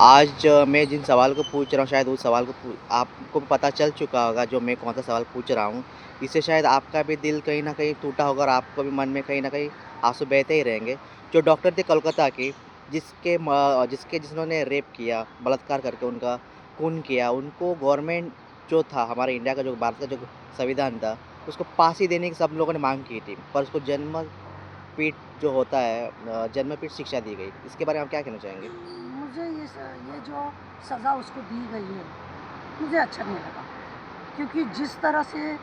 आज मैं जिन सवाल को पूछ रहा हूँ शायद उस सवाल को आपको पता चल चुका होगा जो मैं कौन-सा सवाल पूछ रहा हूँ। इससे शायद आपका भी दिल कहीं न कहीं टूटा होगा और आपको भी मन में कहीं न कहीं आँसू बहते ही रहेंगे। जो डॉक्टर थे कोलकाता के जिन्होंने रेप किया, बलात्कार करके उनका खून किया, उनको गवर्नमेंट जो था हमारे इंडिया का जो भारत का जो संविधान था, उसको फांसी देने की सब लोगों ने माँग की थी। पर उसको जन्मपीठ जो होता है जन्मपीठ शिक्षा दी गई। इसके बारे में आप क्या कहना चाहेंगे? मुझे ये जो सज़ा उसको दी गई है, मुझे अच्छा नहीं लगा। क्योंकि जिस तरह से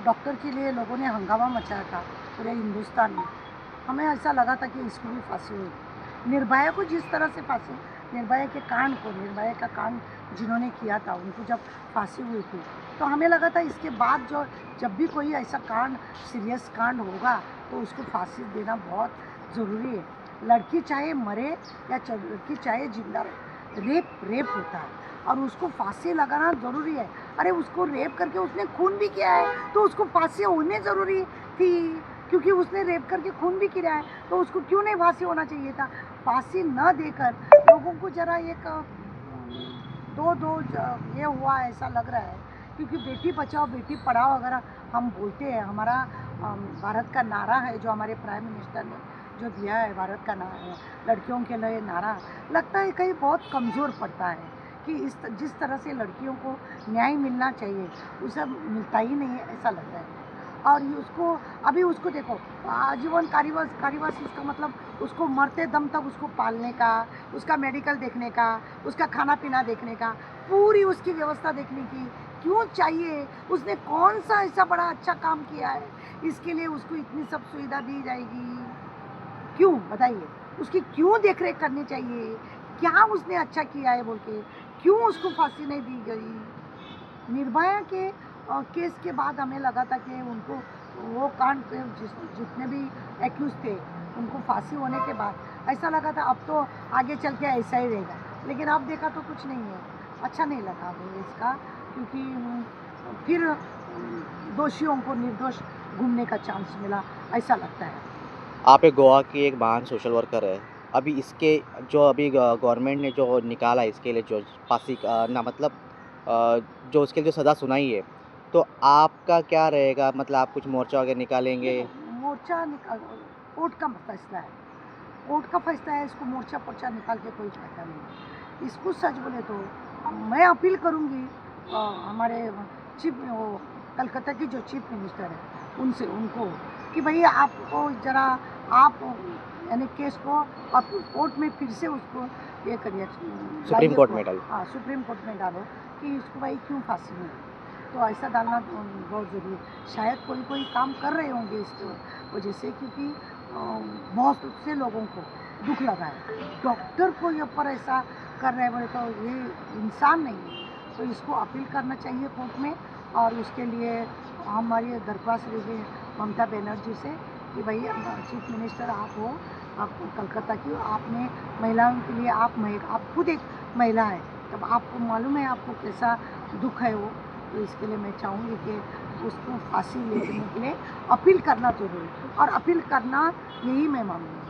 डॉक्टर के लिए लोगों ने हंगामा मचाया था पूरे हिंदुस्तान में, हमें ऐसा लगा था कि इसको भी फांसी होगी। निर्भया को जिस तरह से फांसी, निर्भया का कांड जिन्होंने किया था उनको जब फांसी हुई थी, तो हमें लगा था इसके बाद जब भी कोई ऐसा कांड, सीरियस कांड होगा तो उसको फांसी देना बहुत ज़रूरी है। लड़की चाहे मरे या लड़की चाहे जिंदा रहे, रेप होता है और उसको फांसी लगाना ज़रूरी है। अरे उसको रेप करके उसने खून भी किया है तो उसको फांसी होनी ज़रूरी थी, क्योंकि उसने रेप करके खून भी किया है तो उसको क्यों नहीं फांसी होना चाहिए था। फांसी न देकर लोगों को ज़रा एक ये हुआ है, ऐसा लग रहा है। क्योंकि बेटी बचाओ बेटी पढ़ाओ अगर हम बोलते हैं, हमारा भारत का नारा है जो हमारे प्राइम मिनिस्टर ने जो दिया है, भारत का नारा लड़कियों के लिए नारा, लगता है कहीं बहुत कमज़ोर पड़ता है कि जिस तरह से लड़कियों को न्याय मिलना चाहिए वो सब मिलता ही नहीं है, ऐसा लगता है। और ये उसको अभी उसको देखो, आजीवन कारावास, इसका मतलब उसको मरते दम तक उसको पालने का, उसका मेडिकल देखने का, उसका खाना पीना देखने का, पूरी उसकी व्यवस्था देखने की क्यों चाहिए? उसने कौन सा ऐसा बड़ा अच्छा काम किया है इसके लिए उसको इतनी सब सुविधा दी जाएगी? क्यों बताइए? उसकी क्यों देख-रेख करनी चाहिए? क्या उसने अच्छा किया है बोल के? क्यों उसको फांसी नहीं दी गई? निर्भया के केस के बाद हमें लगा था कि उनको वो कांड के जितने भी एक्यूज़ थे, उनको फांसी होने के बाद ऐसा लगा था अब तो आगे चल के ऐसा ही रहेगा। लेकिन अब देखा तो कुछ नहीं है। अच्छा नहीं लगा हमें इसका, क्योंकि फिर दोषियों को निर्दोष घूमने का चांस मिला, ऐसा लगता है। आप एक गोवा की एक महान सोशल वर्कर है। अभी इसके जो अभी गवर्नमेंट ने जो निकाला है इसके लिए जो फांसी का ना मतलब जो उसके लिए जो सज़ा सुनाई है, तो आपका क्या रहेगा? मतलब आप कुछ मोर्चा वगैरह निकालेंगे? देखो, मोर्चा निकाल, कोर्ट का फैसला है, कोर्ट का फैसला है, इसको मोर्चा-पोर्चा निकाल के कोई फ़ायदा नहीं है। इसको सच बोले तो मैं अपील करूँगी हमारे चीफ वो कलकत्ता की जो चीफ मिनिस्टर है, उनको कि भई आपको ज़रा आप यानी केस को आप कोर्ट में फिर से उसको ये करिए, सुप्रीम लाइए कोर्ट में कोर्ट, डाल हाँ, सुप्रीम कोर्ट में डालो कि इसको भाई क्यों फांसी हुई। तो ऐसा डालना बहुत ज़रूरी है। शायद कोई काम कर रहे होंगे इसकी वजह से, क्योंकि बहुत से लोगों को दुख लगा है। डॉक्टर को ये पर ऐसा कर रहे हैं बोले तो ये इंसान नहीं है। तो इसको अपील करना चाहिए कोर्ट में, और उसके लिए हमारी दरख्वास्त रहेगी ममता बनर्जी से कि भाई चीफ मिनिस्टर आप हो, आप कलकत्ता की हो, आपने महिलाओं के लिए आप खुद एक महिला है, तब आपको मालूम है आपको कैसा दुख है वो। तो इसके लिए मैं चाहूँगी कि उसको फांसी लेने के लिए अपील करना ज़रूरी है, और अपील करना यही मैं मांगूँगी।